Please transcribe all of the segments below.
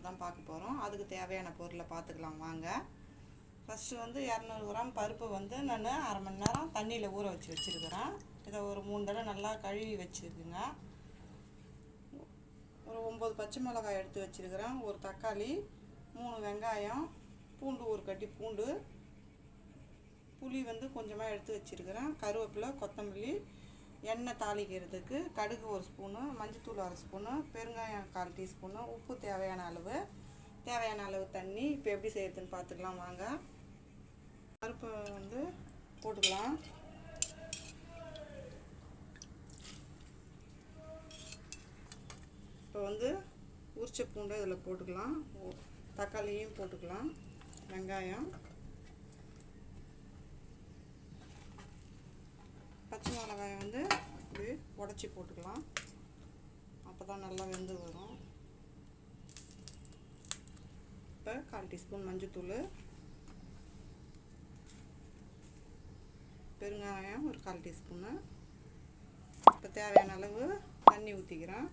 தான் பார்க்க போகிறோம். அதுக்கு தேவையான பொருளை பார்த்துக்கலாம் வாங்க. ஃபஸ்ட்டு வந்து 200 கிராம் பருப்பு வந்து நான் அரை மணி நேரம் தண்ணியில் ஊற வச்சுருக்கிறேன். இதை ஒரு 3 தடவை நல்லா கழுவி வச்சுருக்குங்க. ஒரு 9 பச்சை மிளகாய் எடுத்து வச்சுருக்கிறேன், ஒரு தக்காளி, 3 வெங்காயம், பூண்டு ஒரு கட்டி பூண்டு, புளி வந்து கொஞ்சமாக எடுத்து வச்சுருக்கிறேன், கருவேப்பிலை, கொத்தமல்லி, எண்ணெய் தாளிக்கிறதுக்கு கடுகு 1 ஸ்பூனு, மஞ்சத்தூள் 1/2 ஸ்பூனு, பெருங்காயம் 1/4 டீஸ்பூனு, உப்பு தேவையான அளவு தண்ணி. இப்போ எப்படி செய்யறதுன்னு பார்த்துக்கலாம் வாங்க. பருப்பு வந்து போட்டுக்கலாம். இப்போ வந்து உரிச்ச பூண்டை இதில் போட்டுக்கலாம், தக்காளியும் போட்டுக்கலாம், வெங்காயம், பச்சை மிளகாயை வந்து இப்படி உடச்சி போட்டுக்கலாம், அப்போ தான் நல்லா வெந்து வரும். இப்போ 1/4 டீஸ்பூன் மஞ்சத்தூள், பெருங்காயம் ஒரு 1/4 டீஸ்பூனு. இப்போ தேவையான அளவு தண்ணி ஊற்றிக்கிறேன்.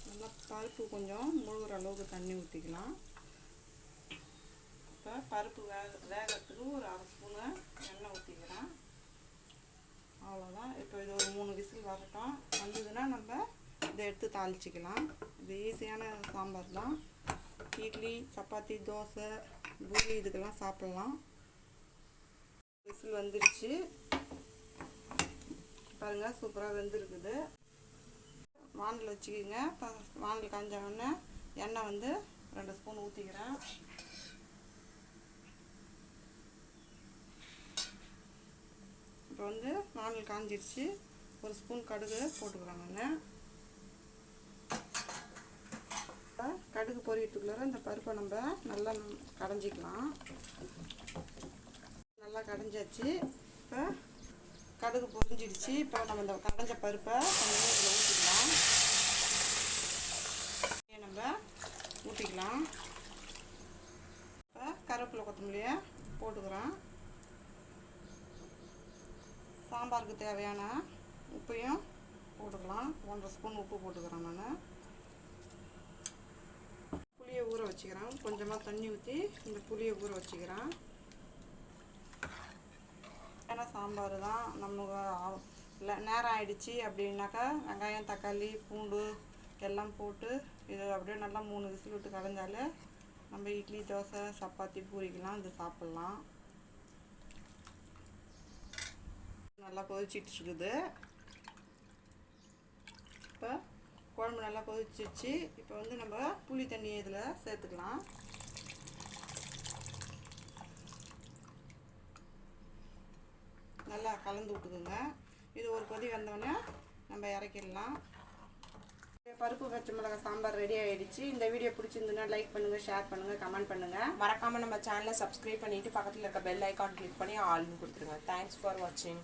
நல்லா பருப்பு கொஞ்சம் முழுகிற அளவுக்கு தண்ணி ஊற்றிக்கலாம். இப்போ பருப்பு வேகிறதுக்கு ஒரு 1/2 ஸ்பூனு எண்ணெய் ஊற்றிக்கிறேன். அவ்வளோதான். இப்போ இது ஒரு 3 விசில் வரட்டும். வந்ததுன்னா நம்ம இதை எடுத்து தாளிச்சிக்கலாம். இது ஈஸியான சாம்பார் தான். இட்லி, சப்பாத்தி, தோசை, பூரி இதுக்கெல்லாம் சாப்பிட்லாம். விசில் வந்துருச்சு பாருங்கள், சூப்பராக வெந்திருக்குது. வானல் வச்சுக்கிங்க. வானல் காஞ்ச உடனே எண்ணெய் வந்து 2 ஸ்பூன் ஊற்றிக்கிறேன். இப்போ வந்து வானல் காஞ்சிருச்சு. 1 ஸ்பூன் கடுகு போட்டுக்கிறேன் நான். கடுகு பொரியத்துக்குள்ளார இந்த பருப்பை நம்ம நல்லா கடைஞ்சிக்கலாம். நல்லா கடைஞ்சாச்சு. இப்போ கடுகு பொரிஞ்சிடுச்சு. இப்போ நம்ம இந்த கடைஞ்ச பருப்பை கொஞ்சம் இதில் ஊற்றிக்கலாம். நம்ம ஊற்றிக்கலாம். இப்போ கருவேப்பிலை, கொத்தமல்லியை போட்டுக்கிறேன். சாம்பாருக்கு தேவையான உப்பையும் போட்டுக்கலாம். 1/2 ஸ்பூன் உப்பு போட்டுக்கிறேன் நான். புளியை ஊற வச்சுக்கிறேன். கொஞ்சமாக தண்ணி ஊற்றி இந்த புளியை ஊற வச்சுக்கிறேன். ஏன்னா சாம்பார் தான் நம்ம நேரம் ஆயிடுச்சு அப்படின்னாக்கா வெங்காயம், தக்காளி, பூண்டு எல்லாம் போட்டு இது அப்படியே நல்லா 3 விசில் விட்டு கடைஞ்சாலே நம்ம இட்லி, தோசை, சப்பாத்தி, பூரிக்கெல்லாம் இது சாப்பிட்லாம். நல்லா கொதிச்சிட்டு இருக்குது. இப்போ குழம்பு நல்லா கொதிச்சிச்சு. இப்போ வந்து நம்ம புளி தண்ணியை இதில் சேர்த்துக்கலாம். நல்லா கலந்து விட்டுக்குங்க. இது ஒரு கொதி வந்தோடனே நம்ம இறக்கிடலாம். பருப்பு பச்சை மிளகாய் சாம்பார் ரெடி ஆகிடுச்சு. இந்த வீடியோ பிடிச்சிருந்துன்னா லைக் பண்ணுங்கள், ஷேர் பண்ணுங்கள், கமெண்ட் பண்ணுங்கள். மறக்காமல் நம்ம சேனலை சப்ஸ்கிரைப் பண்ணிவிட்டு பக்கத்தில் இருக்க பெல் ஐக்கான் கிளிக் பண்ணி ஆல்னு கொடுத்துருங்க. தேங்க்ஸ் ஃபார் வாட்சிங்.